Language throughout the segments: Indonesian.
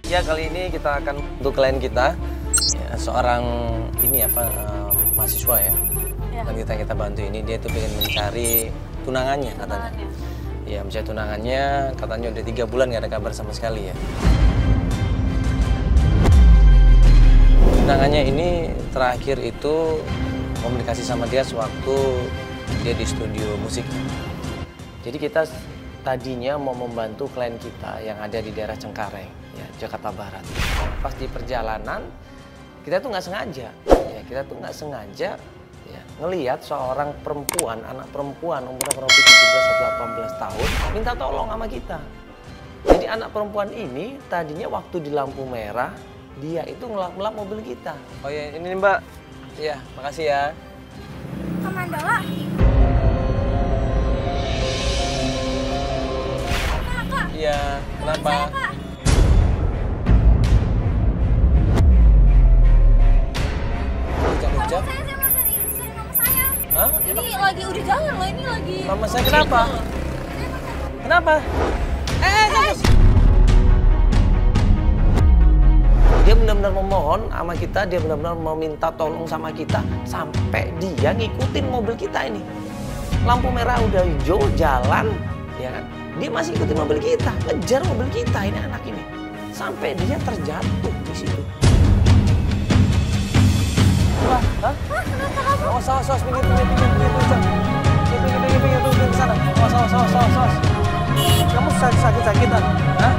Ya, kali ini kita akan untuk klien kita ya, seorang ini mahasiswa ya. Dan kita bantu ini, dia tuh pengen mencari tunangannya katanya. Iya, mencari tunangannya, katanya udah 3 bulan nggak ada kabar sama sekali ya. Tunangannya ini terakhir itu komunikasi sama dia sewaktu dia di studio musik. Jadi kita tadinya mau membantu klien kita yang ada di daerah Cengkareng, ya, Jakarta Barat. Pas di perjalanan, kita tuh nggak sengaja, ya, ya, ngelihat seorang perempuan, anak perempuan umurnya kurang lebih 17 atau 18 tahun, minta tolong sama kita. Jadi anak perempuan ini tadinya waktu di lampu merah, dia itu ngelap-ngelap mobil kita. Oh ya, ini nih Mbak. Iya, makasih ya. Kamandola. Iya, kenapa? Hujan-hujan? Saya mau cari mama saya. Hah? Ini lagi udah jalan loh, ini lagi. Mama saya kenapa? Kenapa? Dia benar-benar memohon sama kita, dia benar-benar meminta tolong sama kita sampai dia ngikutin mobil kita ini. Lampu merah udah hijau, jalan, ya kan? Dia masih ikutin mobil kita, ngejar mobil kita ini anak ini. Sampai dia terjatuh di situ. Wah, hah? Kenapa kamu? Awas, pinggir, ke sana. Awas. Kamu sakit-sakitan, hah?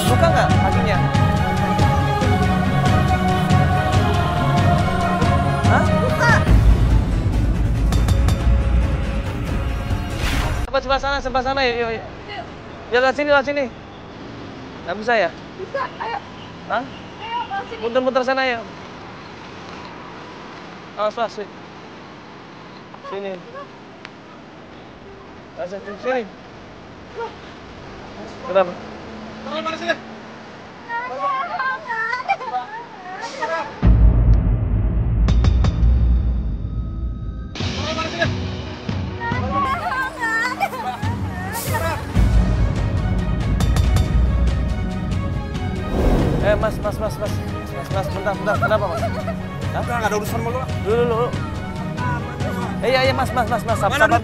Luka nggak kakinya? Hah? Luka. Sebelah sana, yuk. Ya, lewat sini. Nggak bisa ya? Bisa, ayo. Hah? Ayo, lewat sini. Muter-muter sana ya. Awas, sini. Sini. Kenapa? Taruh mana sini? Mas, bentar, kenapa Mas? Hah? Nggak ada urusan sama lu. Dulu. Iya, Mas, sabar dulu.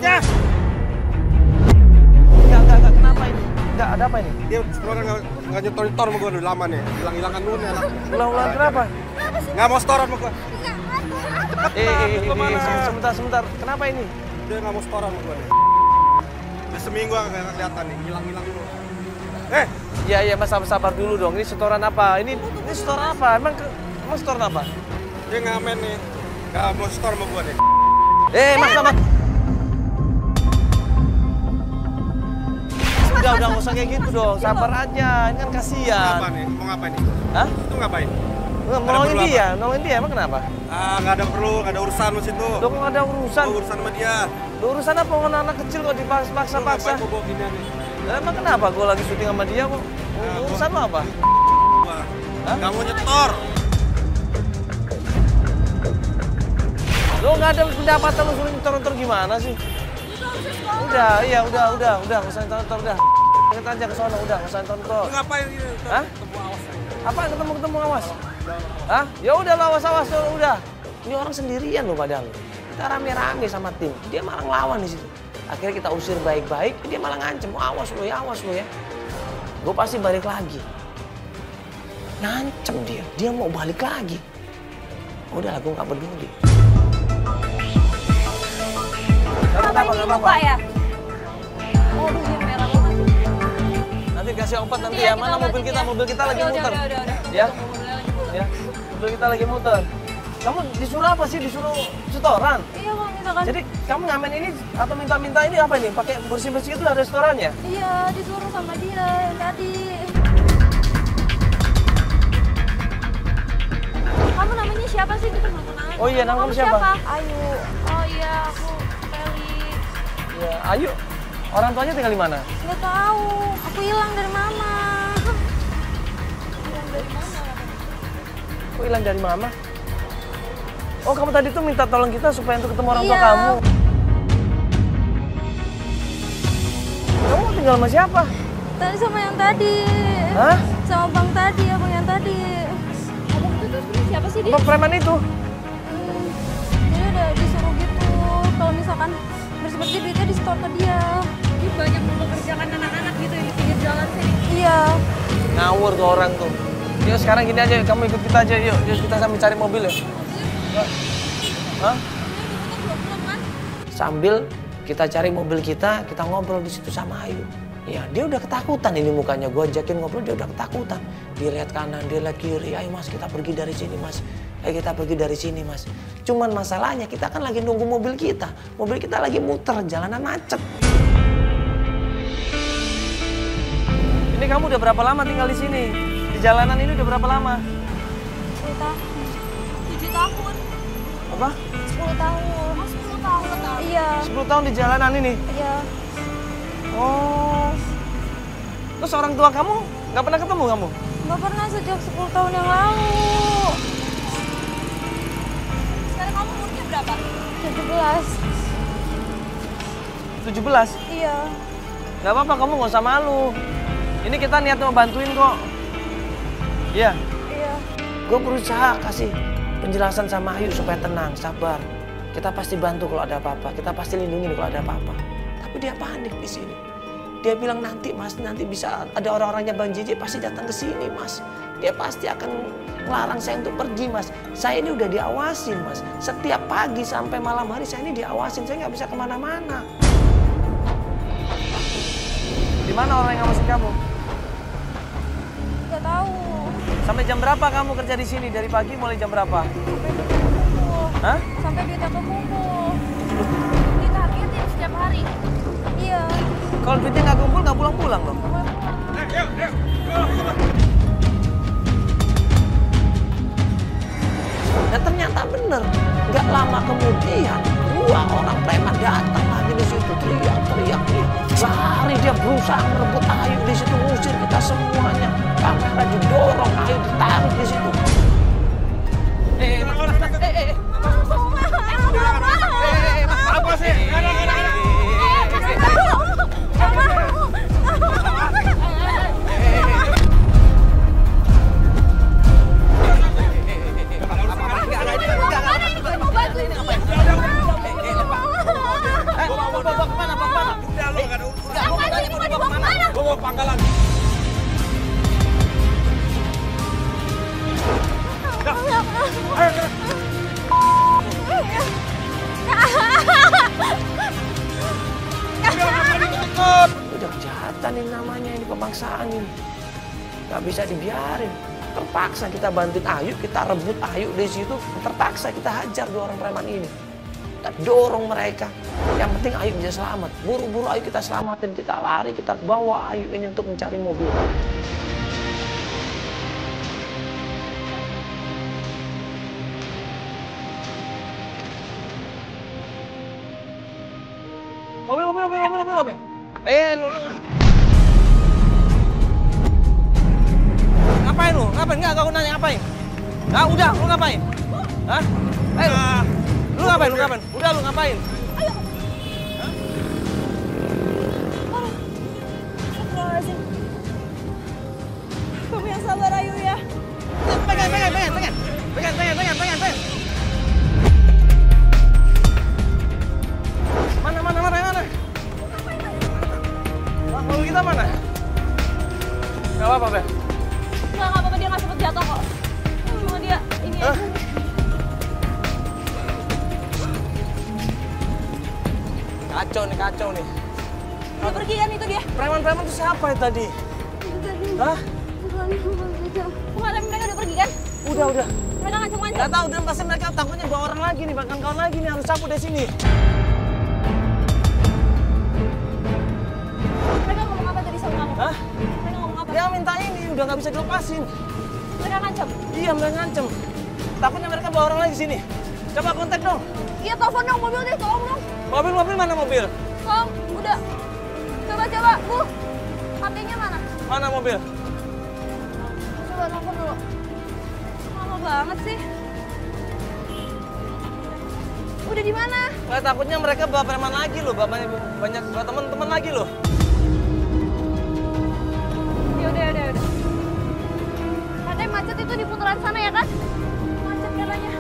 Enggak, kenapa ini? Enggak, ada apa ini? Dia sebenarnya nggak nyetor sama gua udah lama nih. Hilang-hilangan dulu nih anak. Ulang kenapa? Nggak mau setoran sama gua. Sebentar. Kenapa ini? Dia nggak mau setoran sama gua nih. Udah seminggu nggak kelihatan nih, hilang dulu. Iya, Mas, sabar dulu dong. Ini setoran apa? Ini setoran apa? Emang setoran apa? Dia ngamen nih, nggak mau setor sama gua nih. Mas. Udah, nggak usah kayak gitu dong. Sabar aja, ini kan kasihan. Apa nih? Mau ngapain nih? Hah? Itu ngapain? Nolongin dia, emang kenapa? Nggak ada urusan lu situ. Lo kok nggak ada urusan? Gua urusan sama dia. Urusan apa? Anak kecil kok dipaksa-paksa? Ngapain gua bawa gini nih? Emang kenapa? Gue lagi syuting sama dia kok. Urusan lo apa? Gua nggak mau nyetor. Lo nggak ada pendapatan, lo suruh nyetor gimana sih? Udah, nggak usah nyetor, udah. Kita aja ke sana, udah, nggak usah nyetor. Lu ngapain gitu? Hah? Ketemu awas. Apa ketemu awas? Hah? Ya udah lo awas udah. Ini orang sendirian lo padahal. Kita rame-rame sama tim, dia malah ngelawan di situ. Akhirnya kita usir baik-baik, dia malah ngancem, awas lo ya. Gue pasti balik lagi. Ngancem dia mau balik lagi. Udahlah, gue nggak peduli. Apa ini luka ya? Oh, dia merah banget. Nanti kasih obat nanti ya. Mana mobil kita lagi muter. Udah. Ya, mobil kita lagi muter. Kamu disuruh apa sih? Disuruh setoran? Iya, Bang, misalkan. Jadi kamu ngamen ini atau minta ini apa ini? Pakai bersih-bersih itu ada restorannya? Iya, disuruh sama dia yang tadi. Kamu namanya siapa sih? Kita belum kenal. Oh iya, nama kamu siapa? Ayu. Oh iya, aku Feli. Ya, Ayu. Orang tuanya tinggal di mana? Nggak tahu. Aku hilang dari mama. Hilang dari mana? Kok hilang dari mama? Oh, kamu tadi tuh minta tolong kita supaya untuk ketemu orang tua Iya. kamu. Kamu tinggal sama siapa? Tadi sama yang tadi. Hah? Sama bang tadi, abang yang tadi. Abang itu tuh sebenarnya siapa sih dia? Abang preman itu? Dia udah disuruh gitu. Kalau misalkan bersih-bersih duitnya di-store ke dia. Dia banyak mempekerjakan anak-anak gitu di pinggir jalan sini. Iya. Ngawur tuh orang tuh. Yuk sekarang gini aja, kamu ikut kita aja. Yuk kita sambil cari mobil ya. Hah? Sambil kita cari mobil kita ngobrol di situ sama Ayu. Ya, dia udah ketakutan ini mukanya. Gue ajakin ngobrol, dia udah ketakutan. Dia lihat kanan, dia lihat kiri. Ayo mas, kita pergi dari sini mas. Ayo kita pergi dari sini mas. Cuman masalahnya kita kan lagi nunggu mobil kita. Mobil kita lagi muter, jalanan macet. Ini kamu udah berapa lama tinggal di sini? Di jalanan ini udah berapa lama? 10 tahun. 7 tahun. Apa? 10 tahun. Oh, 10 tahun. Iya. 10 tahun di jalanan ini? Iya. Oh. Terus orang tua kamu nggak pernah ketemu kamu? Nggak pernah sejak 10 tahun yang lalu. Sekarang kamu umurnya berapa? 17. 17? Iya. Nggak apa-apa, kamu nggak usah malu. Ini kita niat mau bantuin kok. Iya. Iya. Gue berusaha kasih penjelasan sama Ayu supaya tenang, sabar. Kita pasti bantu kalau ada apa-apa. Kita pasti lindungi kalau ada apa-apa. Tapi dia panik di sini. Dia bilang nanti mas, nanti bisa ada orang-orangnya Bang JJ pasti datang ke sini mas. Dia pasti akan melarang saya untuk pergi mas. Saya ini udah diawasin mas. Setiap pagi sampai malam hari saya ini diawasin. Saya nggak bisa kemana-mana. Di mana orang yang ngawasin kamu? Nggak tahu. Sampai jam berapa kamu kerja di sini? Dari pagi mulai jam berapa? Sampai duitnya kekumpul. Hah? Sampai duitnya kekumpul. Ditargetin setiap hari. Iya. Kalau duitnya nggak kumpul nggak pulang-pulang loh. Nggak boleh pulang. Dan ternyata bener, nggak lama kemudian 2 orang preman datang lagi di situ teriak. Lari dia berusaha merebut Ayu di situ, ngusir kita semuanya. Kamera didorong, Ayu ditarik di situ. Apa sih? Bawa ke pangkalan. Udah kejahatan ini namanya, ini pemaksaan ini. Gak bisa dibiarin. Terpaksa kita bantuin Ayu, kita rebut Ayu di situ. Terpaksa kita hajar 2 orang preman ini. Kita dorong mereka. Yang penting Ayu bisa selamat. Buru-buru Ayu kita selamatin, kita lari, kita bawa Ayu ini untuk mencari mobil. Mobil. Lu. Ngapain lu? Ngapain? Enggak, aku nanya ngapain? Nah, udah, lu ngapain? Hah? Ayo. Lu ngapain? Udah, lu ngapain? Ayo. Astagfirullahaladzim. Kamu yang sabar Ayu ya. Pegang. Mana? Mobil kita mana? Gak apa-apa, Beb. Nggak apa-apa, dia nggak sempet jatuh kok. Cuma dia ini aja. Kacau nih. Udah pergi kan itu dia? Preman-preman itu siapa ya tadi? Itu tadi. Hah? Bukan, mereka udah pergi kan? Udah. Mereka ngancam-ngancam. Gak tahu, dan pasti mereka takutnya bawa orang lagi nih, bahkan kawan lagi nih, harus cabut dari sini. Mereka ngomong apa tadi sama kamu? Hah? Mereka ngomong apa? Dia minta ini, udah nggak bisa dilepasin. Mereka ngancam? Iya, mereka ngancem. Takutnya mereka bawa orang lagi ke sini. Coba kontak dong. Iya, telepon dong mobil deh, tolong dong. Mobil mana mobil? Tolong, udah. Coba, Bu. HP-nya mana? Mana mobil? Coba telepon dulu. Lama banget sih. Udah di mana? Nggak, takutnya mereka bawa preman lagi loh, banyak teman-teman lagi loh. sekolahan sana ya kan? Macet katanya.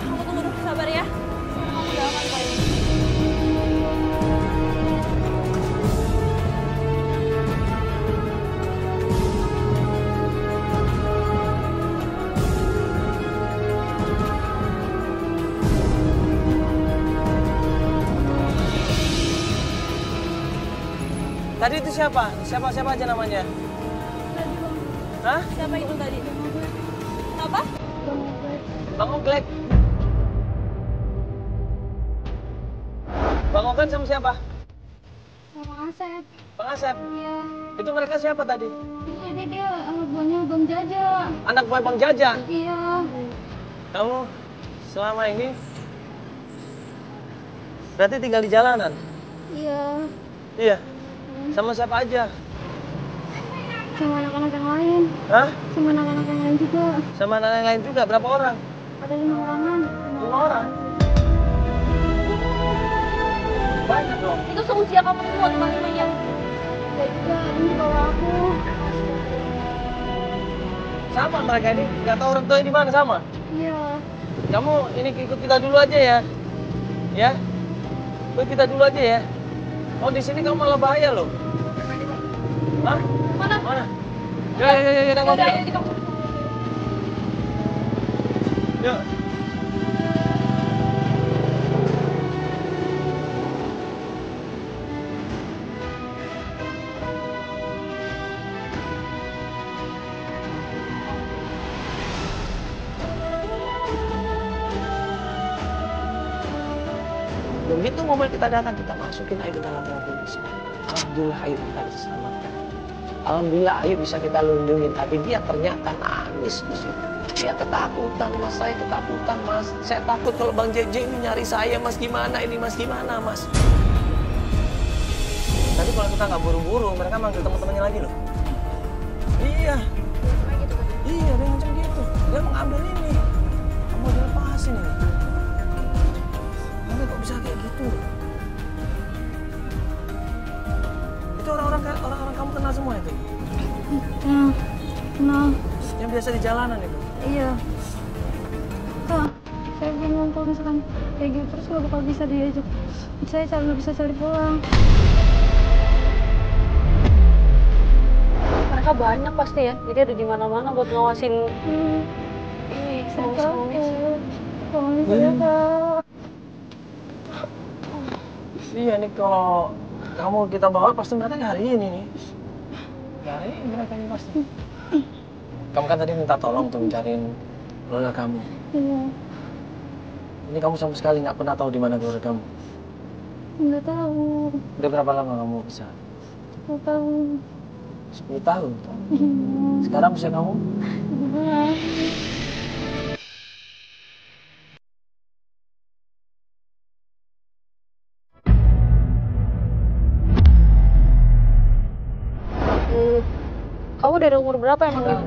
Kamu tunggu dulu, sabar ya. Kamu udah aman kok ini. Tadi itu siapa? Siapa aja namanya? Hah? Siapa itu tadi? Apa? Bang Oglek. Bang Oglek sama siapa? Sama Asep. Bang Asep. Iya. Itu mereka siapa tadi? Jadi dia anak buahnya Bang Jaja. Anak buah Bang Jaja. Iya. Kamu selama ini berarti tinggal di jalanan? Iya. Iya. Sama siapa aja? Sama anak-anak yang lain. Hah? Sama anak-anak yang lain juga. Sama anak yang lain juga? Berapa orang? Ada 5 orangan. 5 orang? Banyak dong. Itu seusia kamu semua teman-temannya. Ya juga, ini bawa aku. Sama mereka ini? Nggak tahu orang tuanya di mana sama? Iya. Kamu ini ikut kita dulu aja ya? Ya? Ikut kita dulu aja ya? Oh di sini kamu malah bahaya loh. Hah? Mana? Mana? Ya, Udah, ayo kita. Yuk. Begitu mobil kita datang, kita masukin air ke dalam mobil. Alhamdulillah air kita diselamatkan. Alhamdulillah air bisa kita lindungi, tapi dia ternyata nangis di situ. Dia ketakutan, mas. Saya ketakutan, mas. Saya takut kalau Bang JJ ini nyari saya, mas. Gimana ini, mas? Gimana, mas? Tadi kalau kita nggak buru-buru, mereka manggil teman-temannya lagi loh. Iya. Iya, dia macam gitu. Dia mengambil ini. Kamu dilepasin ini. Kok bisa kayak gitu? Itu orang-orang kamu kenal semua itu? Kenal. Yang biasa di jalanan itu? Iya. Kak, saya bingung kalau misalkan kayak gitu terus nggak bakal bisa diajak. Saya nggak bisa cari pulang. Mereka banyak pasti ya. Jadi ada di mana-mana buat ngawasin. Saya takut. Kalau misalnya Kak. Iya nih kalau kamu kita bawa pasti mereka nyariin ini. Nyariin mereka ini pasti. Kamu kan tadi minta tolong untuk mencariin keluarga kamu. Iya. Ini kamu sama sekali nggak pernah tahu di mana keluarga kamu. Nggak tahu. Udah berapa lama kamu bisa? 10 tahun. 10 tahun. Sekarang usia kamu? 17. Kamu dari umur berapa emang?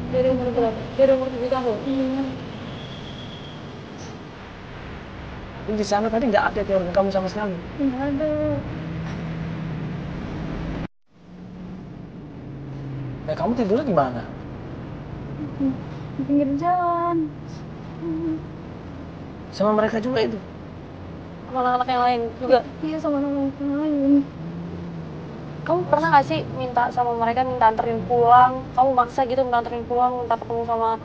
Dari umur berapa? Dari umur 7 tahun? Iya. Ini di sana tadi nggak ada keluarga kamu sama sekali. Nggak ada. Nah, kamu tidurnya di mana? Di pinggir jalan. Sama mereka juga itu? Sama anak-anak yang lain juga? Iya, sama anak yang lain. Kamu pernah gak sih minta sama mereka minta anterin pulang? Kamu maksa gitu minta anterin pulang, minta ketemu sama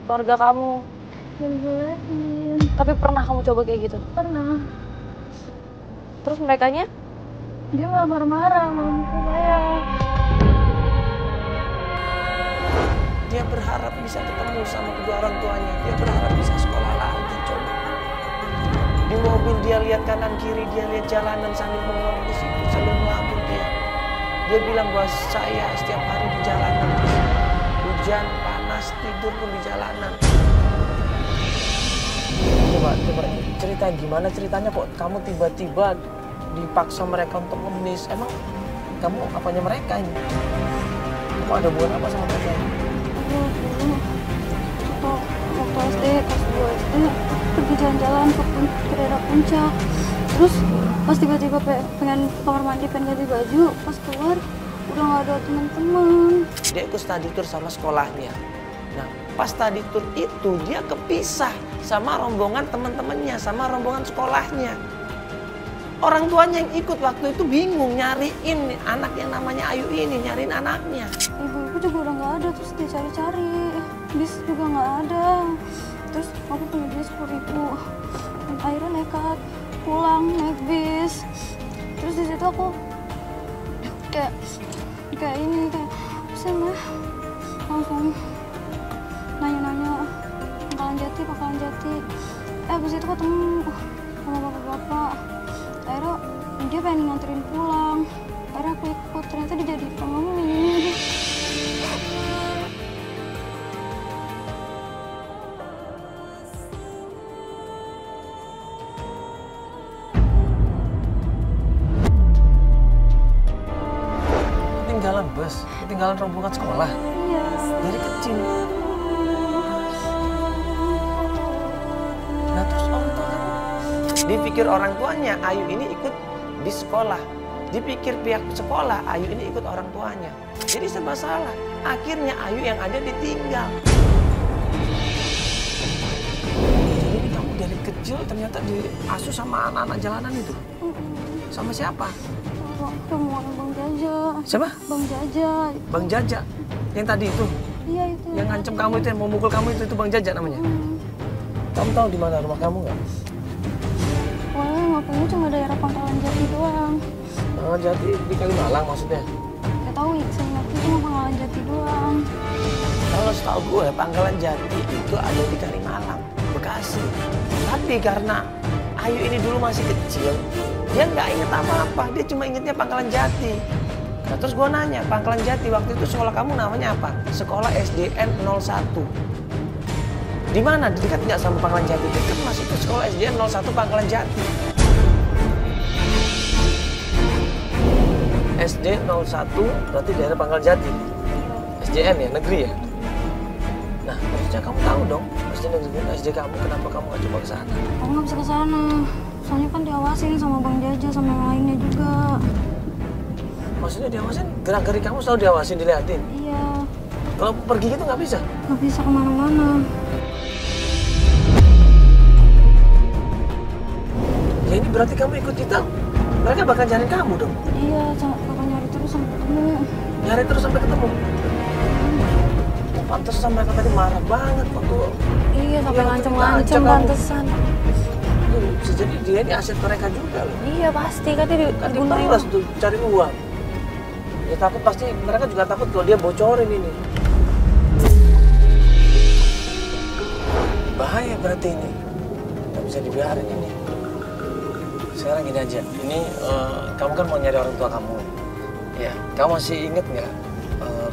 keluarga kamu? Nggak dibolehin. Tapi pernah kamu coba kayak gitu? Pernah. Terus merekanya? Dia malah marah-marah sama saya. Dia berharap bisa ketemu sama kedua orang tuanya. Dia berharap bisa sekolah lagi, coba. Di mobil dia lihat kanan kiri, dia lihat jalanan sambil bengong di situ, sambil melambung dia. Dia bilang bahwa saya setiap hari di jalanan. Hujan, panas, tidur pun di jalanan. Coba cerita gimana ceritanya kok kamu tiba-tiba dipaksa mereka untuk ngemis. Emang kamu apanya mereka ini? Kamu ada hubungan apa sama mereka ini? Waktu SD, kelas 2 SD, pergi jalan-jalan ke daerah puncak. Terus pas tiba-tiba pengen ke kamar mandi, pengen ganti baju, pas keluar udah nggak ada teman-teman. Dia ikut study tour sama sekolahnya. Nah, pas study tour itu dia kepisah sama rombongan teman-temannya, sama rombongan sekolahnya. Orang tuanya yang ikut waktu itu bingung nyariin anak yang namanya Ayu ini, nyariin anaknya. Ibu juga udah nggak ada, terus dia cari-cari. Bis juga nggak ada. Terus aku punya duit 10.000. Dan akhirnya nekat pulang naik bis. Terus di situ aku kayak ini kayak apa mah langsung nanya-nanya pangkalan jati. Abis itu ketemu sama bapak-bapak. Akhirnya dia pengen nganterin pulang. Akhirnya aku ikut, ternyata dia jadi pengemis. Ketinggalan bus, ketinggalan rombongan sekolah. Iya. Dari kecil. Nah terus orang tuanya, dipikir orang tuanya Ayu ini ikut di sekolah. Dipikir pihak sekolah Ayu ini ikut orang tuanya. Jadi serba salah. Akhirnya Ayu yang ada ditinggal. Jadi kamu dari kecil ternyata diasuh sama anak-anak jalanan itu. Sama siapa? Sama Bang Jaja. Siapa? Bang Jaja. Bang Jaja. Yang tadi itu. Iya itu. Yang ngancem kamu itu, yang mau mukul kamu itu Bang Jaja namanya. Kamu tahu di mana rumah kamu nggak? Pokoknya ngapainnya cuma daerah Pangkalan Jati doang. Pangkalan Jati di Kalimalang maksudnya? Gak tahu, saya ngerti cuma Pangkalan Jati doang. Kalau setahu gue Pangkalan Jati itu ada di Kalimalang, Bekasi. Tapi karena Ayu ini dulu masih kecil, dia nggak inget apa-apa, dia cuma ingetnya Pangkalan Jati. Nah terus gue nanya, Pangkalan Jati waktu itu sekolah kamu namanya apa? Sekolah SDN 01. Di mana? Dekat nggak sama Pangkalan Jati? Dekat mas, itu sekolah SDN 01 Pangkalan Jati. SD 01 berarti daerah Pangkalan Jati. SDN ya, negeri ya? Nah, harusnya kamu tahu dong, SD kamu, kenapa kamu nggak coba ke sana? Aku nggak bisa ke sana, soalnya kan diawasin sama Bang Jaja sama yang lainnya juga. Maksudnya diawasin? Gerak-gerik kamu selalu diawasin, dilihatin? Iya. Kalau pergi gitu nggak bisa? Nggak bisa kemana-mana. Ya ini berarti kamu ikut kita, mereka bakal cariin kamu dong? Iya, bakal nyari terus sampai ketemu. Nyari terus sampai ketemu? Pantesan mereka tadi marah banget waktu. Iya, sampai Iya, ngancem-ngancem kamu. pantesan. Bisa jadi dia ini aset mereka juga loh. Iya pasti, kan dia Kan dibunuhin. dibalas tuh cari uang. Ya takut, pasti mereka juga takut kalau dia bocorin ini. Bahaya berarti ini. Nggak bisa dibiarin ini. Sekarang gini aja, ini kamu kan mau nyari orang tua kamu. Ya, kamu masih inget nggak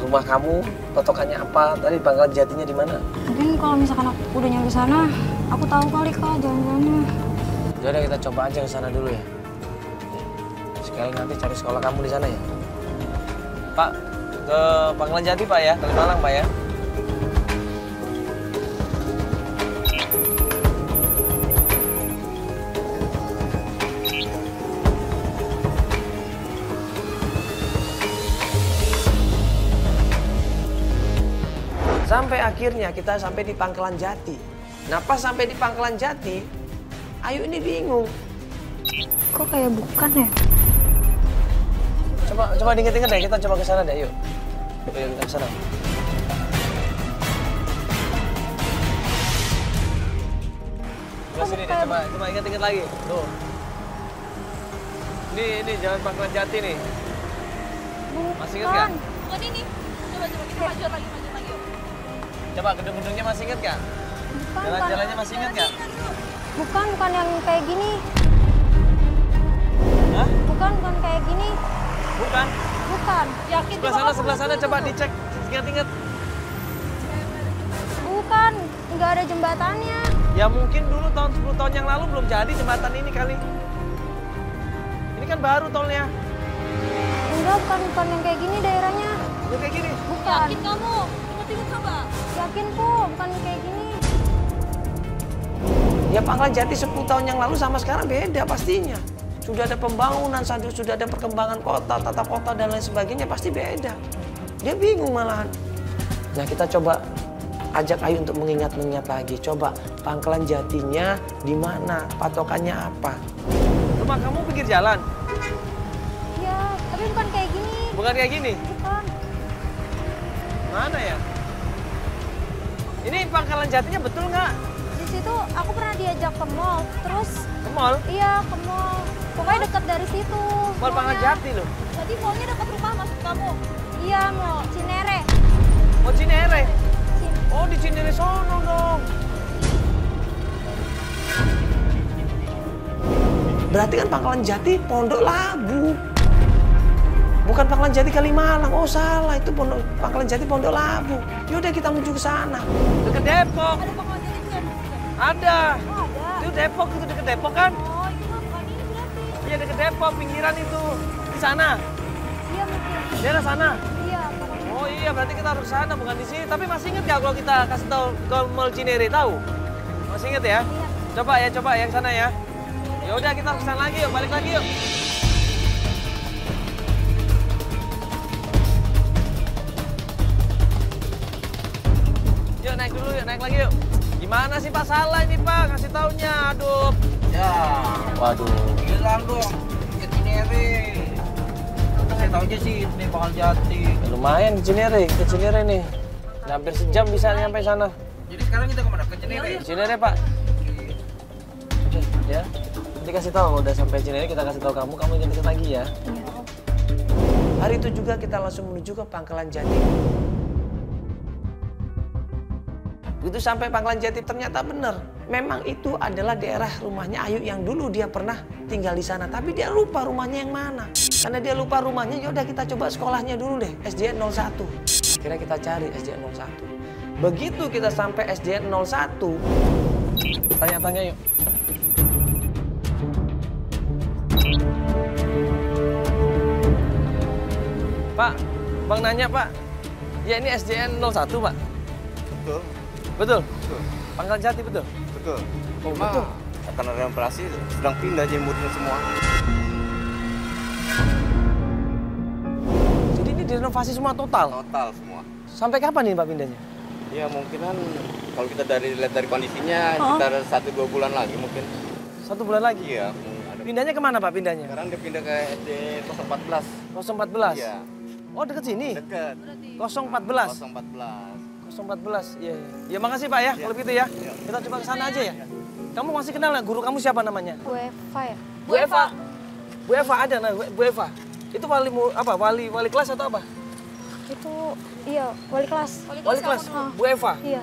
rumah kamu, patokannya apa? Tadi Pangkalan Jatinya di mana? Mungkin kalau misalkan aku udah nyampe sana, aku tahu kali Kak jalan-jalannya. Udah kita coba aja ke sana dulu ya. Sekali nanti cari sekolah kamu di sana ya. Pak, ke Pangkalan Jati Pak ya, Kalimalang Pak ya. Sampai akhirnya kita sampai di Pangkalan Jati. Nah pas sampai di Pangkalan Jati, Ayu ini bingung. Kok kayak bukan ya? Coba diinget-inget deh, kita coba ke sana deh, yuk. Ayo kita ke sana. Coba sini deh, coba inget-inget lagi. Tuh. Ini jalan Pangkalan Jati nih. Masih inget nggak? Bukan ini. Coba kita maju lagi. Coba gedung-gedungnya masih inget nggak? Jalan-jalannya masih inget nggak? Bukan yang kayak gini. Hah? Bukan kayak gini. Bukan. Bukan. Yakin Sebelah sana coba dicek. Ingat-ingat. Bukan. Nggak ada jembatannya. Ya mungkin dulu tahun 10 tahun yang lalu belum jadi jembatan ini kali. Ini kan baru tolnya. Enggak, bukan yang kayak gini daerahnya. Udah kayak gini. Bukan. Yakin kamu? Coba. Yakin po, bukan kayak gini. Ya Pangkalan Jati 10 tahun yang lalu sama sekarang beda pastinya. sudah ada pembangunan, sudah ada perkembangan kota, tata kota dan lain sebagainya, pasti beda. Dia bingung malahan. Nah, kita coba ajak Ayu untuk mengingat-ingat lagi. Coba Pangkalan Jatinya di mana? Patokannya apa? Rumah kamu pinggir jalan? Iya, tapi bukan kayak gini. Bukan kayak gini? Bukan. Mana ya? Ini Pangkalan Jatinya betul nggak? Di situ aku pernah diajak ke mall, terus Ke mall? iya ke mall. Pokoknya dekat dari situ. Mall Pangkalan Jati loh. Jadi maunya dekat rumah maksud kamu? Iya, mall Cinere. Oh, Cinere? Oh, di Cinere sono dong. Berarti kan Pangkalan Jati Pondok Labu. Bukan Pangkalan Jati Kalimalang. Oh, salah. Itu Pangkalan Jati Pondok Labu. Yaudah kita menuju ke sana. Dekat Depok. Ada Pangkalan Jati di sana? Ada. Oh, ada. Itu Depok, itu dekat Depok kan? Oh, itu mah bukan ini berarti. Iya, dekat Depok, pinggiran itu. Di sana. Iya mungkin. Daerah sana. Iya, pokoknya. Oh iya, berarti kita harus ke sana, bukan di sini. Tapi masih inget nggak kalau kita kasih tahu ke Mall Cinere, tahu? Masih inget ya? Iya. Coba yang sana ya. Ya udah kita ke sana lagi yuk, balik lagi yuk. Yuk naik dulu yuk, naik lagi yuk. Gimana sih Pak, salah ini Pak, ngasih taunya, aduh. Ya, Waduh. bilang dong, ke Cinere. Saya taunya sih ini Pangkalan Jati. Lumayan ke Cinere nih. Hampir sejam bisa nyampe sana. Jadi sekarang kita kemana? Ke Cinere? Cinere Pak. Oke, ya. Nanti kasih tahu udah sampai Cinere, kita kasih tahu kamu ingat deket lagi ya. Hari itu juga kita langsung menuju ke Pangkalan Jati. Begitu sampai Pangkalan Jati ternyata benar. Memang itu adalah daerah rumahnya Ayu yang dulu dia pernah tinggal di sana. Tapi dia lupa rumahnya yang mana. Karena dia lupa rumahnya, yaudah kita coba sekolahnya dulu deh, SDN 01. Akhirnya kita cari SDN 01. Begitu kita sampai SDN 01, tanya-tanya yuk. Pak, Bang nanya Pak, ya ini SDN 01 Pak? Betul, Betul? betul, Pangkalan Jati betul? betul. Oh, Cuma betul. akan ada operasi, sedang pindah jemurnya semua. Jadi ini direnovasi semua total? Total semua. Sampai kapan nih Pak pindahnya? Ya mungkinan kalau kita lihat dari kondisinya sekitar 1-2 bulan lagi mungkin. 1 bulan lagi? Iya. Pindahnya kemana Pak pindahnya? Sekarang dia pindah ke SD 014. 014? Iya. Oh deket sini? Dekat. 014? 014. 014, iya. Ya makasih Pak ya, kalau gitu ya. Kita coba ke sana aja ya. Kamu masih kenal nggak guru kamu siapa namanya? Bu Eva ya? Bu Eva. Bu Eva ada, nah Bu Eva. Itu wali kelas atau apa? Itu iya, wali kelas. Wali kelas, Ah. Bu Eva. Iya.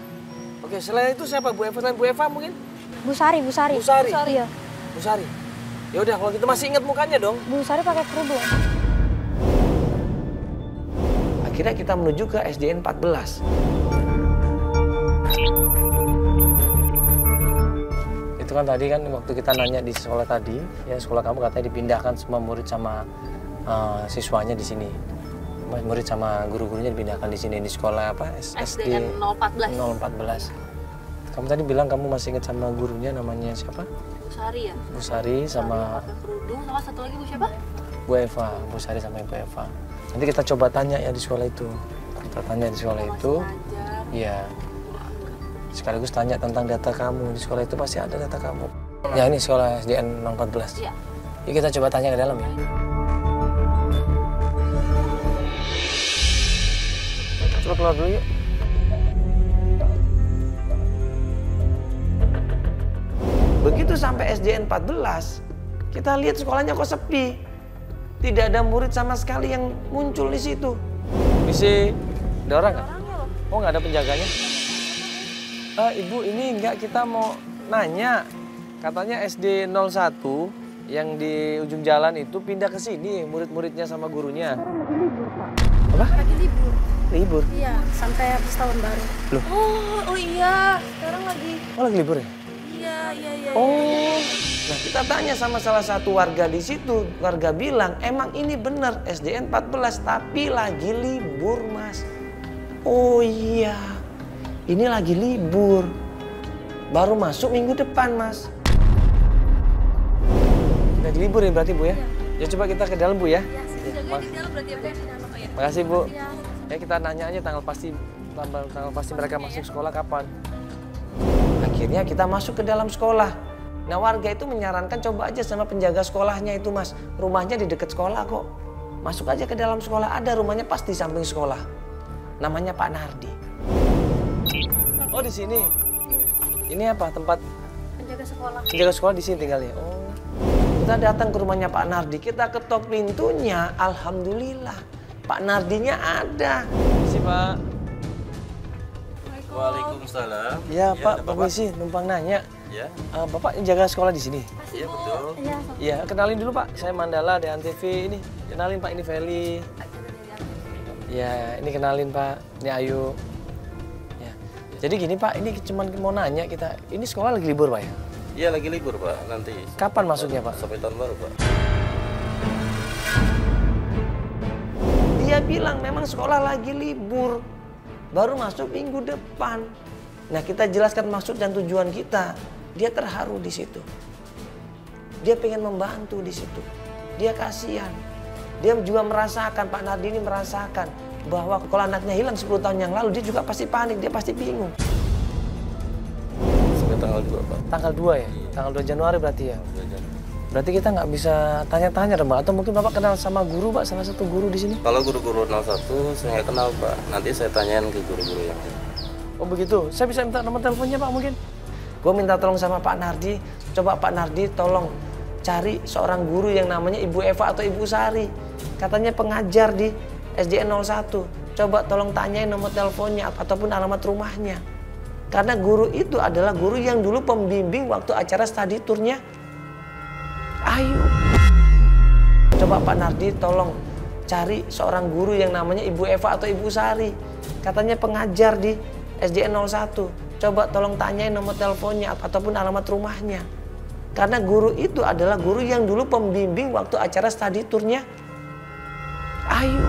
Oke, selain itu siapa Bu Eva? Selain Bu Eva mungkin? Bu Sari. Bu Sari. Iya. Bu Sari. Ya udah, kalau gitu masih ingat mukanya dong. Bu Sari pakai kerudung. Akhirnya kita menuju ke SDN 14. Itu kan tadi kan waktu kita nanya di sekolah tadi, ya sekolah kamu katanya dipindahkan semua murid sama siswanya di sini. Murid sama guru-gurunya dipindahkan di sini di sekolah apa? SDN 014. 014. Kamu tadi bilang kamu masih ingat sama gurunya namanya siapa? Bu Sari ya? Bu Sari sama Pakai kerudung, sama satu lagi Bu siapa? Bu Eva, Bu Sari sama Ibu Eva. Nanti kita coba tanya ya di sekolah itu. Kita tanya di sekolah itu. Iya. Sekaligus tanya tentang data kamu. Di sekolah itu pasti ada data kamu. Ya ini sekolah SDN 014. Iya. Yuk kita coba tanya ke dalam ya. Coba keluar dulu yuk. Begitu sampai SDN 14, kita lihat sekolahnya kok sepi. Tidak ada murid sama sekali yang muncul di situ. Misi, ada orang nggak? Oh nggak ada penjaganya? Ibu ini enggak, kita mau nanya. Katanya SD 01 yang di ujung jalan itu pindah ke sini murid-muridnya sama gurunya. Lagi libur, Pak. Apa? Lagi libur. Libur? Iya, sampai habis tahun baru. Loh? Oh iya. Sekarang lagi. Oh lagi libur ya? Iya. Oh. Nah kita tanya sama salah satu warga di situ. Warga bilang emang ini benar SDN 14 tapi lagi libur mas. Oh iya. Ini lagi libur. Baru masuk minggu depan mas. Udah lagi libur ya berarti Bu ya? Ya coba kita ke dalam Bu ya. Ya, sini jagain di dalam berarti ya, Bu, di dalam ya. Makasih Bu. Ya. Ya kita nanya aja tanggal pasti mereka masuk sekolah kapan. Akhirnya kita masuk ke dalam sekolah. Nah warga itu menyarankan coba aja sama penjaga sekolahnya itu Mas. Rumahnya di dekat sekolah kok. Masuk aja ke dalam sekolah, ada rumahnya pas di samping sekolah. Namanya Pak Nardi. Oh di sini. Ini apa tempat Penjaga sekolah. penjaga sekolah di sini tinggalnya? Oh. Kita datang ke rumahnya Pak Nardi, kita ketok pintunya, alhamdulillah Pak Nardinya ada. Permisi Pak. Waalaikumsalam. Ya Pak, ada Bapak. permisi, numpang nanya. Ya, Bapak jaga sekolah di sini? iya betul. Iya, Iya, kenalin dulu Pak. Saya Mandala dari Antv ini. Kenalin Pak, ini Feli. Ya, ini kenalin Pak. Ini Ayu. Ya. Jadi gini Pak, ini cuma mau nanya kita. Ini sekolah lagi libur Pak ya? Iya lagi libur Pak, nanti. Kapan masuknya Pak? Sampai tahun baru Pak. Dia bilang memang sekolah lagi libur. Baru masuk minggu depan. Nah kita jelaskan maksud dan tujuan kita. Dia terharu di situ. Dia pengen membantu di situ. Dia kasihan. Dia juga merasakan, Pak Nardi ini merasakan bahwa kalau anaknya hilang 10 tahun yang lalu, dia juga pasti panik, dia pasti bingung. Sampai tanggal 2 Pak. Tanggal 2 ya? Tanggal 2 Januari berarti ya? Berarti kita nggak bisa tanya-tanya dong, Pak? Atau mungkin Bapak kenal sama guru, Pak? Salah satu guru di sini? Kalau guru-guru 01 saya nggak kenal Pak. Nanti saya tanyain ke guru-guru yang lain. Oh begitu? Saya bisa minta nomor teleponnya Pak mungkin? Gue minta tolong sama Pak Nardi. Coba Pak Nardi tolong cari seorang guru yang namanya Ibu Eva atau Ibu Sari. Katanya pengajar di SDN 01. Coba tolong tanyain nomor teleponnya ataupun alamat rumahnya. Karena guru itu adalah guru yang dulu pembimbing waktu acara study tournya Ayu. Coba Pak Nardi tolong cari seorang guru yang namanya Ibu Eva atau Ibu Sari. Katanya pengajar di SDN 01. Coba tolong tanyain nomor teleponnya ataupun alamat rumahnya. Karena guru itu adalah guru yang dulu pembimbing waktu acara study tournya Ayu.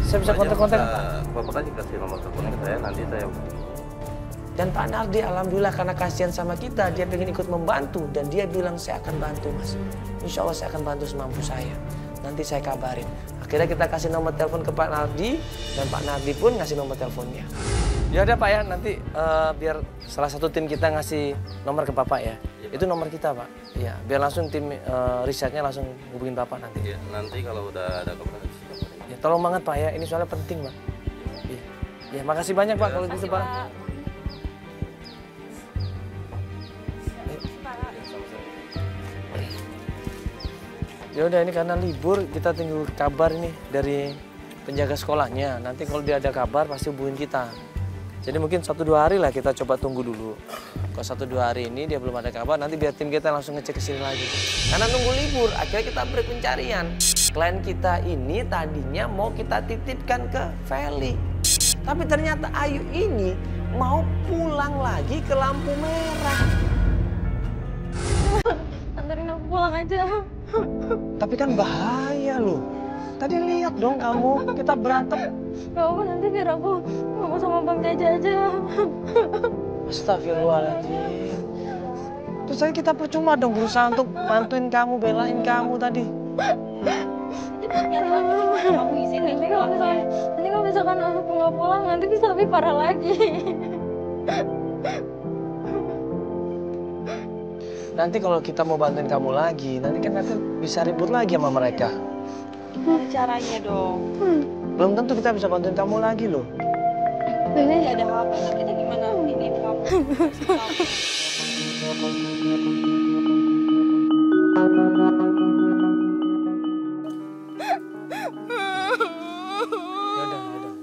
Saya bisa kontak-kontak. Bapak kan kasih nomor teleponnya ke saya, nanti saya. Dan Pak Nardi alhamdulillah karena kasihan sama kita, dia pengen ikut membantu. Dan dia bilang saya akan bantu Mas. Insya Allah saya akan bantu semampu saya. Nanti saya kabarin. Akhirnya kita kasih nomor telepon ke Pak Nardi. Dan Pak Nardi pun ngasih nomor teleponnya. Ya udah Pak ya, nanti biar salah satu tim kita ngasih nomor ke Bapak ya. Ya, itu nomor kita Pak. Ya, biar langsung tim risetnya langsung hubungin Bapak nanti. Ya, nanti kalau udah ada kabar. Ya tolong banget Pak ya, ini soalnya penting Pak. Ya, ya makasih banyak Pak kalau gitu Pak. Ya udah ini karena libur kita tunggu kabar ini dari penjaga sekolahnya. Nanti kalau dia ada kabar pasti hubungin kita. Jadi mungkin 1-2 hari lah kita coba tunggu dulu. Kalau 1-2 hari ini dia belum ada kabar, nanti biar tim kita langsung ngecek ke sini lagi. Karena nunggu libur, akhirnya kita break pencarian. Klien kita ini tadinya mau kita titipkan ke Feli. Tapi ternyata Ayu ini mau pulang lagi ke lampu merah. Anterin aku pulang aja. Tapi kan bahaya loh. Tadi lihat dong kamu, kita berantem. Gak apa nanti biar aku ngomong sama Bang Jaja aja. Astagfirullahaladzim. Terus tadi kita percuma dong berusaha untuk bantuin kamu, belain kamu tadi. Nanti kalau misalkan aku nggak pulang, nanti bisa lebih parah lagi. Nanti kalau kita mau bantuin kamu lagi, nanti kan nanti bisa ribut lagi sama mereka. Caranya dong. Belum tentu kita bisa bantuin kamu lagi loh. Ini nggak ada apa-apa. Kita gimana ini kamu? Yaudah, yaudah.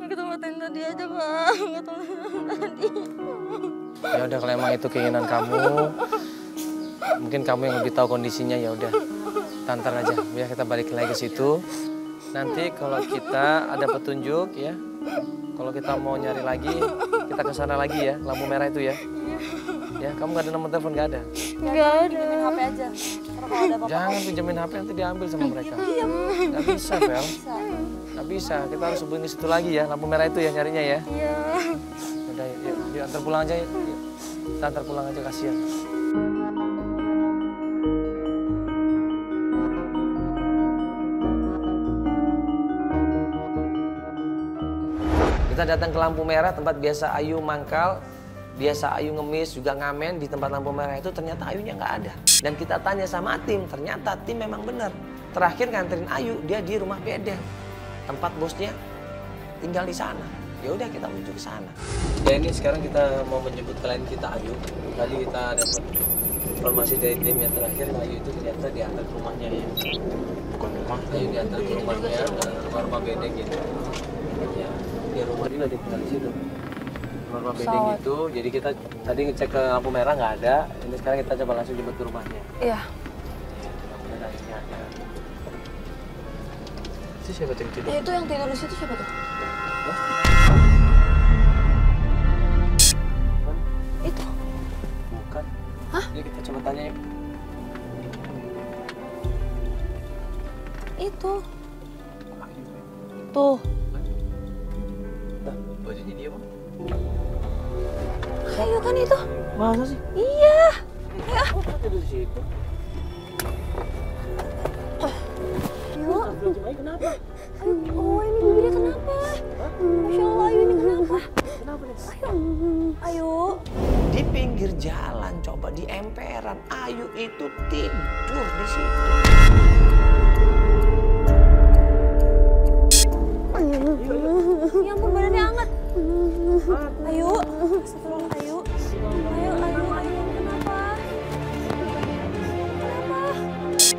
Kita matiin tadi aja Bang. Kita tadi. Ya udah kalau emang itu keinginan kamu, mungkin kamu yang lebih tahu kondisinya ya udah. Tantar aja, biar kita balik lagi ke situ. Nanti kalau kita ada petunjuk ya, kalau kita mau nyari lagi, kita ke sana lagi ya, lampu merah itu ya. Ya, kamu nggak ada nomor telepon nggak ada? Nggak ada. Pinjemin HP aja. Ntar kalau ada apa-apa. Jangan pinjemin HP nanti diambil sama mereka. Nggak bisa, Fel. Nggak bisa, kita harus hubungin di situ lagi ya, lampu merah itu ya nyarinya ya. Iya. Udah, yuk, antar pulang aja. Yuk. Kita antar pulang aja, kasihan. Kita datang ke lampu merah, tempat biasa Ayu mangkal, biasa Ayu ngemis, juga ngamen di tempat lampu merah itu, ternyata Ayunya nggak ada. Dan kita tanya sama tim, ternyata tim memang benar. Terakhir nganterin Ayu, dia di rumah bedeng, tempat bosnya tinggal di sana. Ya udah kita menuju ke sana. Ya ini sekarang kita mau menjemput klien kita Ayu. Tadi kita dapat informasi dari tim yang terakhir, Ayu itu ternyata diantar ke rumahnya ya. Bukan rumah. Ayu diantar ke rumahnya, rumah bedeng gitu. Ya. Di rumah dia di situ. Rumah bedeng itu, jadi kita tadi ngecek ke lampu merah nggak ada. Ini sekarang kita coba langsung jemput ke rumahnya. Iya. Mudah-mudahan akhirnya ada. Itu siapa yang tidur? Itu yang tidur di situ siapa tuh? Itu. Bukan. Hah? Ini kita coba tanya yuk. Itu. Tuh. Bajunya dia, Bang. Ayo kan itu. Masa sih? Iya. Kok tidur di situ? Ayo. Kenapa? Oh, ini bibirnya kenapa? Masya Allah, Ayu ini kenapa? Kenapa nih? Ayo. Ayo. Di pinggir jalan, coba di emperan, Ayu itu tidur di situ. Ya ampun, badannya hangat. Ayu. Astagfirullah, Ayu. Ayu. Kenapa?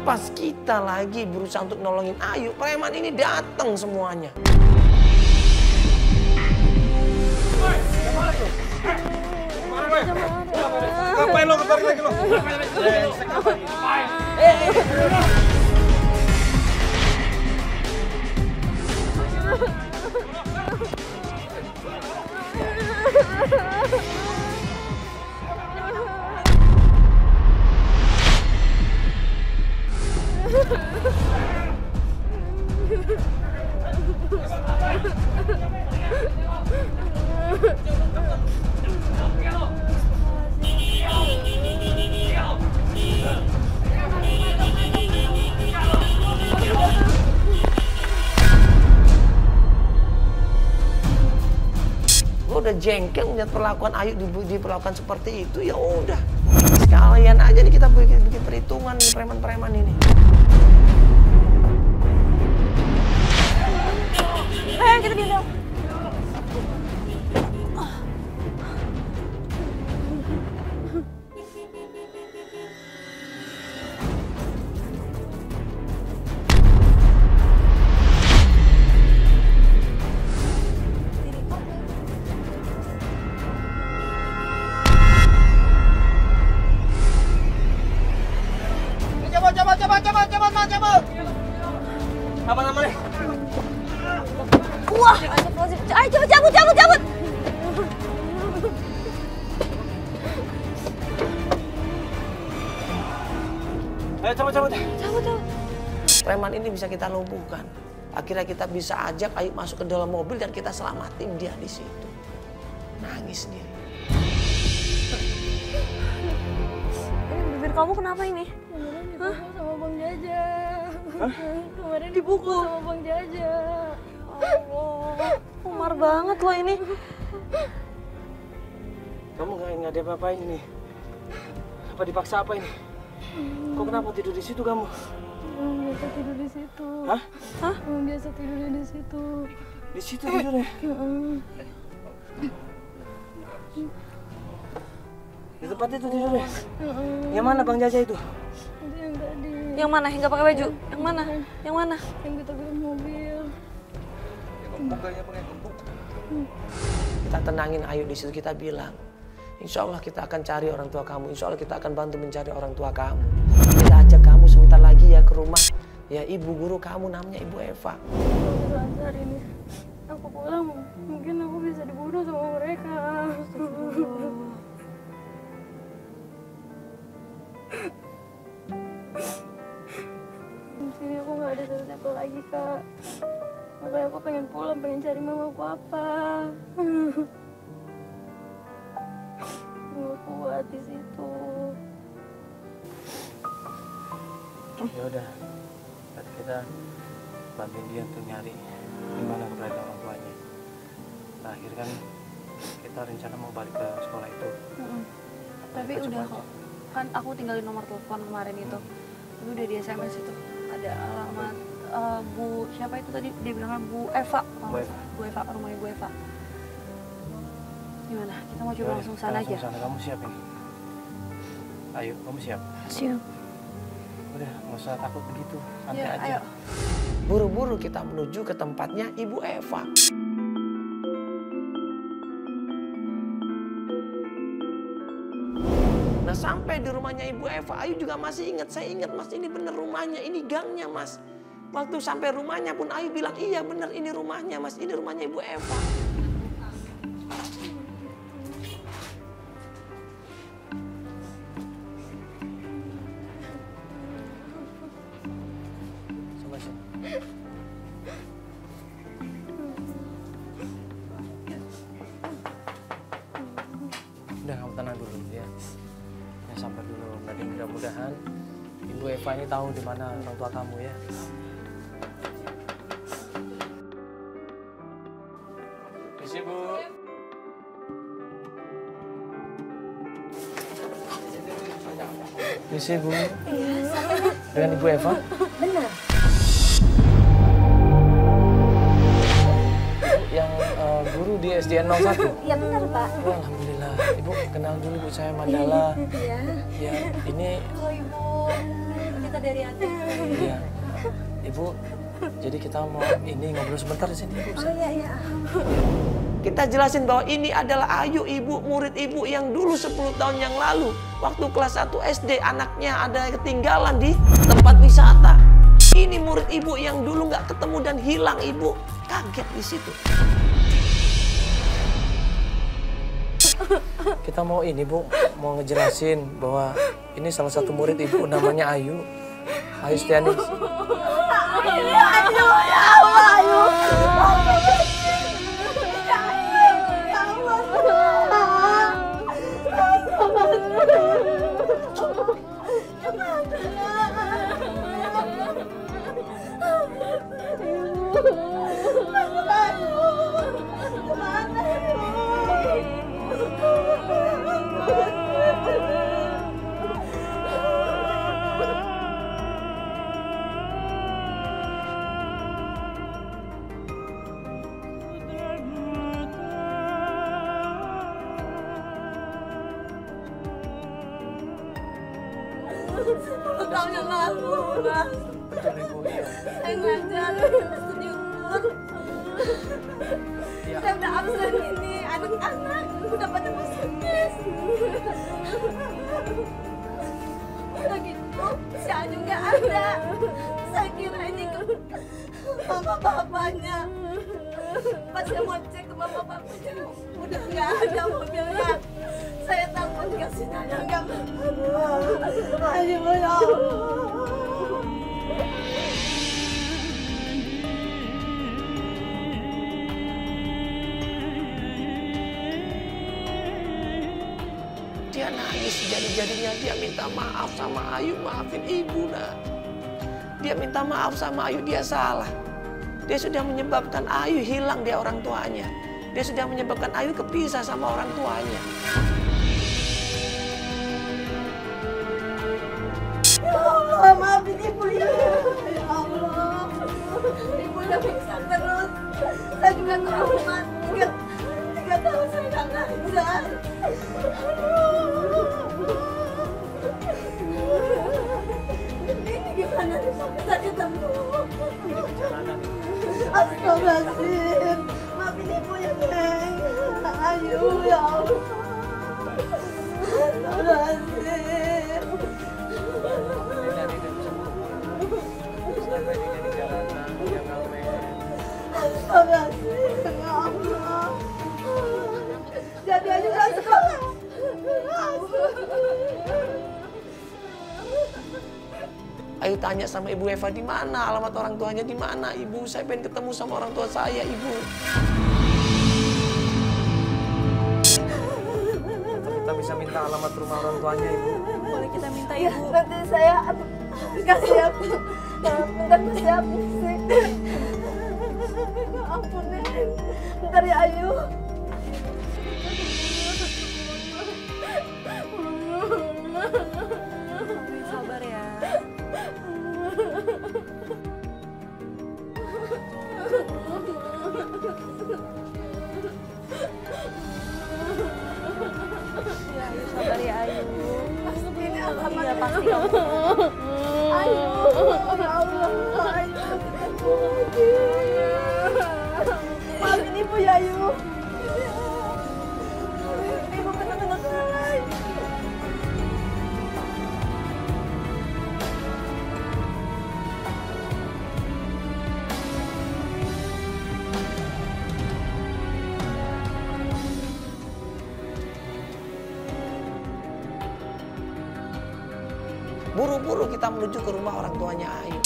Pas kita lagi berusaha untuk nolongin Ayu, preman ini datang semuanya. Ngapain lo ketarik lagi lo? Udah jengkel melihat perlakuan Ayu diperlakukan seperti itu, ya udah sekalian aja nih kita bikin perhitungan nih preman-preman ini. Kita diam. Cabut. Apa namanya? Wah, ayo cabut. Ayo cabut. Preman ini bisa kita lumpuhkan. Akhirnya kita bisa ajak Ayu masuk ke dalam mobil dan kita selamatin dia di situ. Nangis dia. Bibir kamu kenapa ini? Hah? Sama Bang Jaja. Kemarin Dipukul sama Bang Jaja. Allah, umar banget loh ini. Kamu nggak ada apa-apain ini? Apa dipaksa apa ini? Kok kenapa tidur di situ kamu? Biasa tidur di situ. Hah? Biasa tidurnya di situ. Di situ tidurnya? Di tempat itu tidurnya? Yang mana Bang Jaja itu? Itu yang tadi. Yang mana? Yang nggak pakai baju? Yang mana? Yang mana? Yang kita bilang mobil. Kita tenangin Ayu di situ, kita bilang, insya Allah kita akan cari orang tua kamu. Insya Allah kita akan bantu mencari orang tua kamu. Kita ajak kamu sebentar lagi ya ke rumah. Ya ibu guru kamu namanya Ibu Eva. Saat hari ini aku pulang, mungkin aku bisa dibunuh sama mereka. Di sini aku nggak ada siapa lagi, Kak. Makanya aku pengen pulang, pengen cari mama papa. Nggak kuat di situ. Ya udah, berarti kita bantuin dia untuk nyari di mana keberadaan orang tuanya. Terakhir kan kita rencana mau balik ke sekolah itu. Tapi Kita udah coba kok. Kan aku tinggalin nomor telepon kemarin itu. Tapi udah di SMS itu. Ada alamat Bu siapa itu tadi? Dia bilangnya Bu Eva. Bu Eva. Bu Eva, rumahnya Bu Eva. Gimana? Kita mau coba Yaudah, langsung kita sana aja. Langsung sana, kamu siap ini? Ayo, kamu siap? Siap. Udah, nggak usah takut begitu, santai Ya, aja. ayo. Buru-buru kita menuju ke tempatnya Ibu Eva. Nah sampai di rumahnya Ibu Eva, Ayu juga masih ingat. Saya ingat mas, ini bener rumahnya, ini gangnya mas. Waktu sampai rumahnya pun Ayu bilang, iya bener ini rumahnya mas, ini rumahnya Ibu Eva. Coba sih. Udah kamu tenang dulu ya. Ya sabar dulu. Nanti mudah-mudahan Ibu Eva ini tahu di mana orang tua kamu ya. Misi Bu. Misi Bu. Dengan Ibu Eva. Benar. Yang guru di SDN 01. Iya benar Pak. Oh, alhamdulillah. Ibu kenal dulu Bu, saya Mandala. Iya. Ya, ini Oh Ibu, kita dari Aceh. ya. Ibu, jadi kita mau ini ngobrol sebentar di sini, Ibu. Oh iya iya. Kita jelasin bahwa ini adalah Ayu, ibu, murid ibu yang dulu 10 tahun yang lalu. Waktu kelas 1 SD, anaknya ada ketinggalan di tempat wisata. Ini murid ibu yang dulu nggak ketemu dan hilang, ibu. Kaget di situ. Kita mau ini, Bu, mau ngejelasin bahwa ini salah satu murid ibu namanya Ayu. Ayu Setiani. Tahun yang lalu, Mas. Betul, Ibu. Iya. Saya ngajar studi umur. Iya. Saya udah absen ini, anak-anak udah pada masuk tes. Udah gitu, si Aju nggak ada. Saya kira ini ke bapak-bapaknya. Pas saya mau cek ke bapak-bapaknya, udah nggak ada mobilnya. Saya takut dikasih nanya nggak. Aduh, ya Allah. Dia nangis jadi-jadinya, dia minta maaf sama Ayu, maafin ibu nak. Dia minta maaf sama Ayu, dia salah. Dia sudah menyebabkan Ayu hilang dia orang tuanya. Dia sudah menyebabkan Ayu kepisah sama orang tuanya. Ya Allah, maafin ibu ya. Ya Allah, ibu udah pingsan terus. Saya juga trauma. 3 tahun saya nggak ngajar. Ini gimana nih sampai saya ketemu? Astagfirullahaladzim. Maafin ibu ya, Neng. Ayu, ya Allah. Astagfirullahaladzim. Astagfirullahaladzim, ya Allah. Jadi aja nggak sekolah. Ayu tanya sama Ibu Eva, di mana alamat orang tuanya, di mana Ibu? Saya pengen ketemu sama orang tua saya, Ibu. Kita bisa minta alamat rumah orang tuanya, Ibu. Boleh kita minta Ya, ibu? nanti saya Kasih ya, Pak. Bentar masih apa sih? Ya ampun, Nen. Bentar ya, Ayu. Sabar ya. Ya, Ayu sabar ya, Ayu. Pasti ini alamat. Iya, pasti kamu. Ayu, ya Allah, Ayu. Maafin Ibu ya, Ayu. Ibu benar-benar salah. Buru-buru kita menuju ke rumah orang tuanya Ayu.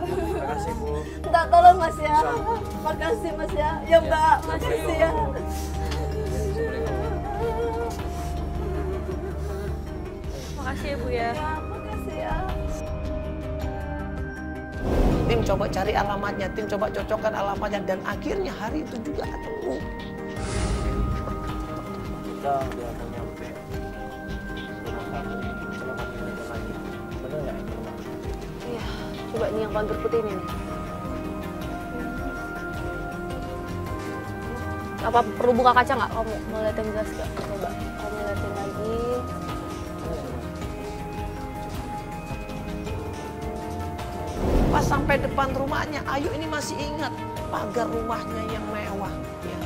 Terima kasih, Bu. Mbak, tolong Mas ya. Makasih Mas ya. Ya Mbak, makasih ya. Makasih ya, Bu ya. Ya, makasih ya. Tim coba cari alamatnya, tim coba cocokkan alamatnya, dan akhirnya hari itu juga ketemu. Kita udah mau nyampe rumah kamu. Coba kamu lihat lagi. Bener nggak ini rumah? Iya, coba nih yang pagar putih ini nih. Apa perlu buka kaca nggak? Kamu mau lihat yang jelas nggak? Coba kamu liatin lagi. Pas sampai depan rumahnya, Ayu ini masih ingat pagar rumahnya yang mewah, ya.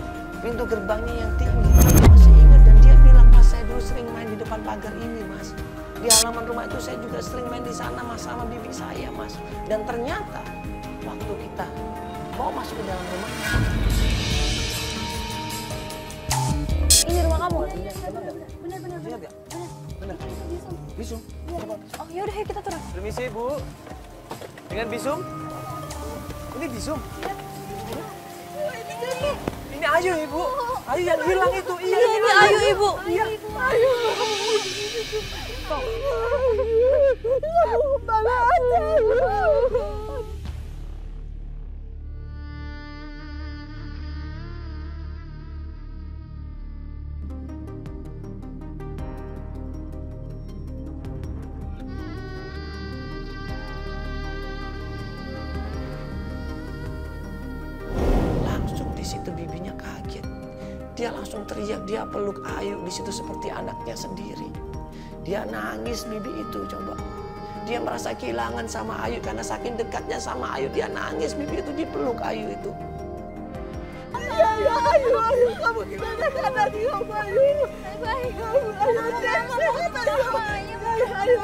Pintu gerbangnya yang tinggi. Ayu masih ingat dan dia bilang, Mas, saya dulu sering main di depan pagar ini, Mas. Di halaman rumah itu saya juga sering main di sana, Mas, sama bibi saya, Mas. Dan ternyata waktu kita mau masuk ke dalam rumah, Ini rumah kamu? Benar-benar. Lihat nggak? Bener. Bisum. Oh yaudah, yuk kita turun. Permisi, Bu. Dengan Bisum? Ini Bisum? Ini Ayu, Ibu. Ayu yang hilang itu. Iya, Ini Ayu, Ibu. Ayu. langsung di situ bibinya kaget. Dia langsung teriak, dia peluk Ayu di situ seperti anaknya sendiri. Dia nangis bibi itu, coba. Dia merasa kehilangan sama Ayu karena saking dekatnya sama Ayu, dia nangis bibi itu dipeluk Ayu itu. Ayu, kamu gimana keadaan kamu, Ayu? Baik. Ayu,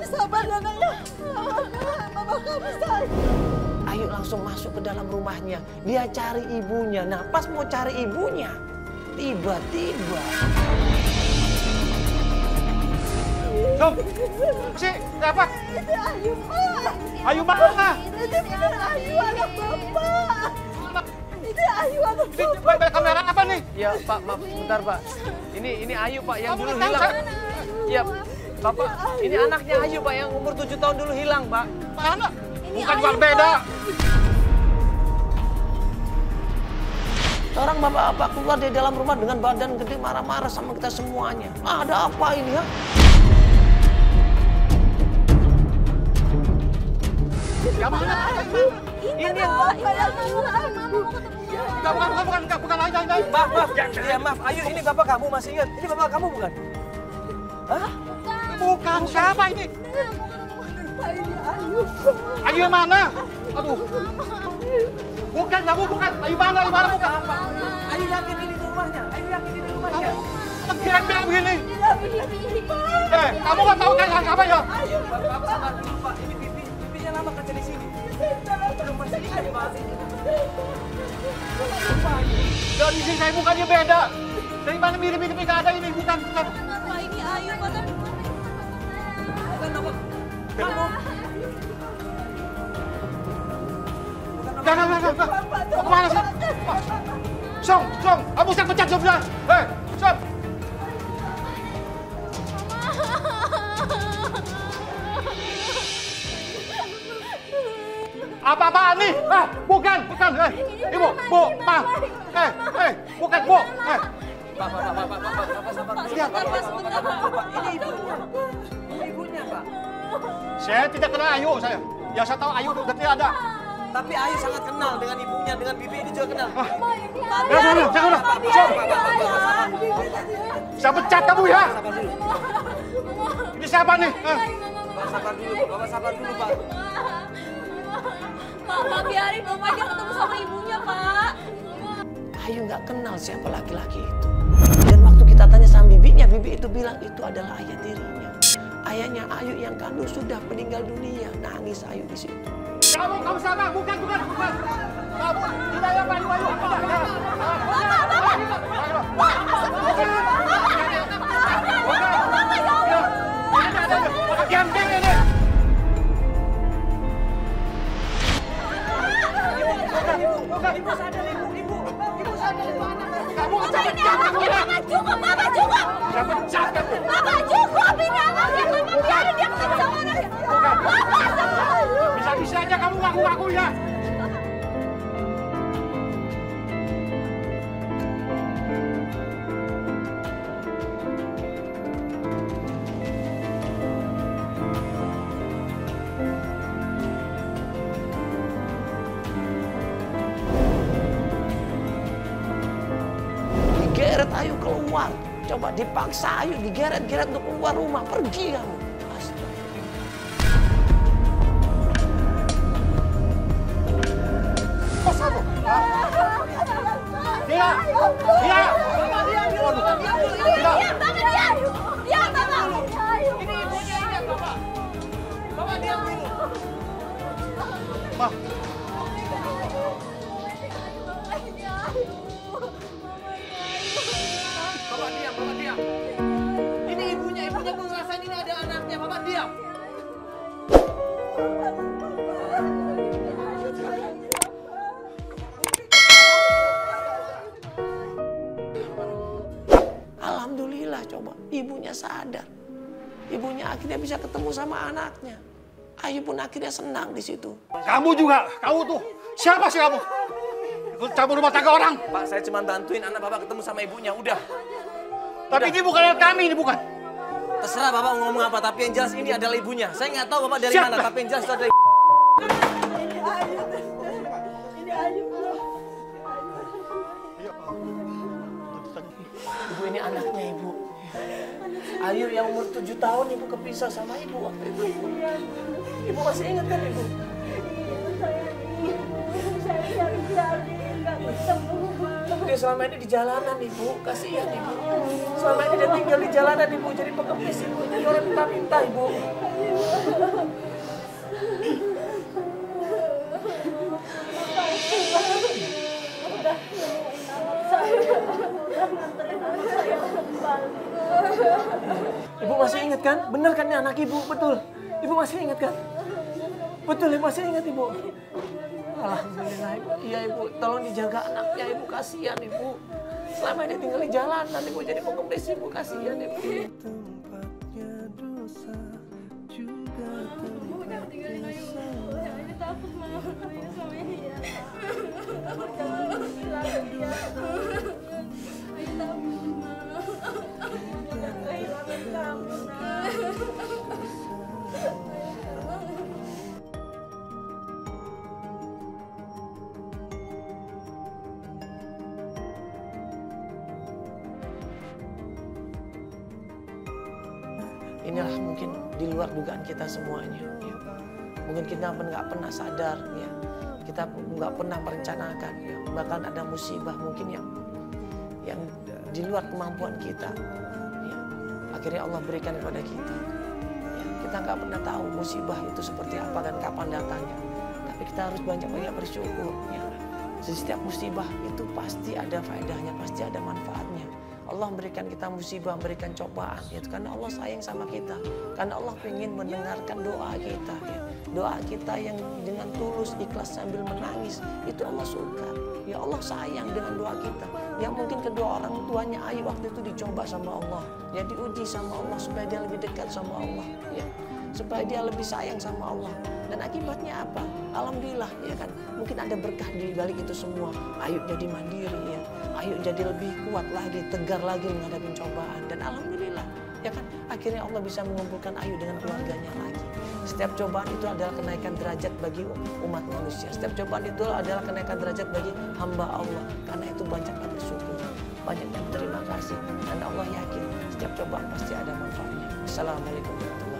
sabar ya, Nak ya. Mama kamu sayang. Ayu langsung masuk ke dalam rumahnya. Dia cari ibunya. Nah, pas mau cari ibunya, tiba-tiba Si, apa? Itu Ayu, Pak. Ayu mana? Itu benar Ayu, anak Bapak. Itu Ayu, anak Bapak. Balik kamera apa nih? Ya, Pak, maaf sebentar, Pak. Ini Ayu, Pak, yang Kamu dulu tahu, hilang. Pak? Iya, Bapak, ini anaknya Ayu, Pak, yang umur 7 tahun dulu hilang, Pak. Mana? Bukan bukan beda. orang bapak-bapak keluar dari dalam rumah dengan badan gede marah-marah sama kita semuanya. Ada apa ini, ha? Yang mana? Ini yang Pak. Bukan lain. Maaf. Ya, maaf. Ayu, ini bapak kamu masih ingat? Ini bapak kamu bukan? Hah? Bukan, siapa ini? Ayu yang mana? Aduh. Bukan, kamu bukan. Ayu mana bukan? Ayu yakin ini rumahnya. Ayu yakin ini rumahnya. Bilang begini. Kamu nggak tahu kan apa ya? Bapak sabar dulu, Pak. Ini bibinya lama kerja di sini. Belum masih ingat, Pak. Dari sini saya mukanya beda. Dari mana mirip-mirip nggak ada ini, bukan. Pak, ini Ayu, Pak. Bukan nama kamu. Jangan. Mau kemana sih? Song, kamu saya pecat sudah. Song. Apa-apaan nih? Bukan. Ibu, Bu, Ma. Bukan, Bu. Pak, sabar. Sebentar, Pak. Ini ibunya. Ini ibunya, Pak. Saya tidak kenal Ayu, saya. Yang saya tahu Ayu berarti ada. Tapi Ayu sangat kenal dengan ibunya, dengan bibi ini juga kenal. Jangan. Saya pecat kamu ya. Ini siapa nih? Bapak sabar dulu, Pak. Pak, biarin Om aja ketemu sama ibunya, Pak. Ayu nggak kenal siapa laki-laki itu. Dan waktu kita tanya sama bibinya, bibi itu bilang itu adalah ayah tirinya. Ayahnya Ayu yang kandung sudah meninggal dunia. Nangis Ayu di situ. Kamu sama, bukan. Kamu tidak ya, Ayu. Ganteng ini. Ibu sadar, ibu. Ibu sadar, kamu pecat kamu ya. Mama cukup. Saya pecat kamu. Mama cukup, ini anaknya. Mama biarin dia ketemu sama anaknya. Bisa-bisa aja kamu ngaku-ngaku ya. Digeret Ayu keluar. Coba dipaksa Ayu, digeret-geret untuk keluar rumah. Pergi kamu. Bapak diam. Ini ibunya belum ngerasain ini ada anaknya. Bapak diam. Alhamdulillah coba, ibunya sadar. Ibunya akhirnya bisa ketemu sama anaknya. Ayu pun akhirnya senang di situ. Kamu juga, kamu tuh. Siapa sih kamu? Ikut campur rumah tangga orang. Pak, saya cuma bantuin anak Bapak ketemu sama ibunya, udah. Tapi ini bukan anak kami, ini bukan. Terserah Bapak ngomong apa, tapi yang jelas ini adalah ibunya. Saya nggak tahu Bapak dari mana, tapi yang jelas itu adalah Ini Ayu. Ibu, ini anaknya Ibu. Ayu yang umur 7 tahun Ibu kepisah sama Ibu waktu itu. Ibu masih ingat kan Ibu? Dia selama ini di jalanan Ibu, kasihan Ibu. Selama ini dia tinggal di jalanan Ibu, jadi pengemis Ibu, jadi orang minta-minta Ibu. Ibu masih ingat kan? Benar kan ini anak Ibu? Betul. Ibu masih ingat kan? Betul, Ibu masih ingat Ibu. Alhamdulillah Ibu. Iya Ibu, tolong dijaga anaknya Ibu, kasihan Ibu. Selama ini tinggal di jalanan Ibu, jadi pengemis Ibu, kasihan Ibu. Inilah mungkin di luar dugaan kita semuanya. Ya. Mungkin kita nggak pernah sadar, ya. Kita nggak pernah merencanakan, ya. Bahkan ada musibah mungkin yang di luar kemampuan kita. Ya. Akhirnya Allah berikan kepada kita. Ya. Kita nggak pernah tahu musibah itu seperti apa dan kapan datangnya. Tapi kita harus banyak-banyak bersyukur. Ya. Di setiap musibah itu pasti ada faedahnya, pasti ada manfaatnya. Allah memberikan kita musibah, memberikan cobaan, yaitu karena Allah sayang sama kita, karena Allah ingin mendengarkan doa kita, ya. Doa kita yang dengan tulus, ikhlas sambil menangis, itu Allah suka. Ya Allah sayang dengan doa kita. Yang mungkin kedua orang tuanya Ayu waktu itu dicoba sama Allah, ya diuji sama Allah supaya dia lebih dekat sama Allah. Ya. supaya dia lebih sayang sama Allah. Dan akibatnya apa? Alhamdulillah ya kan. Mungkin ada berkah di balik itu semua. Ayu jadi mandiri ya. Ayu jadi lebih kuat lagi, tegar lagi menghadapi cobaan. Dan alhamdulillah ya kan, akhirnya Allah bisa mengumpulkan Ayu dengan keluarganya lagi. Setiap cobaan itu adalah kenaikan derajat bagi umat manusia. Setiap cobaan itu adalah kenaikan derajat bagi hamba Allah. Karena itu banyaklah bersyukur, banyaknya berterima kasih. Dan Allah yakin setiap cobaan pasti ada manfaatnya. Assalamualaikum warahmatullahi wabarakatuh.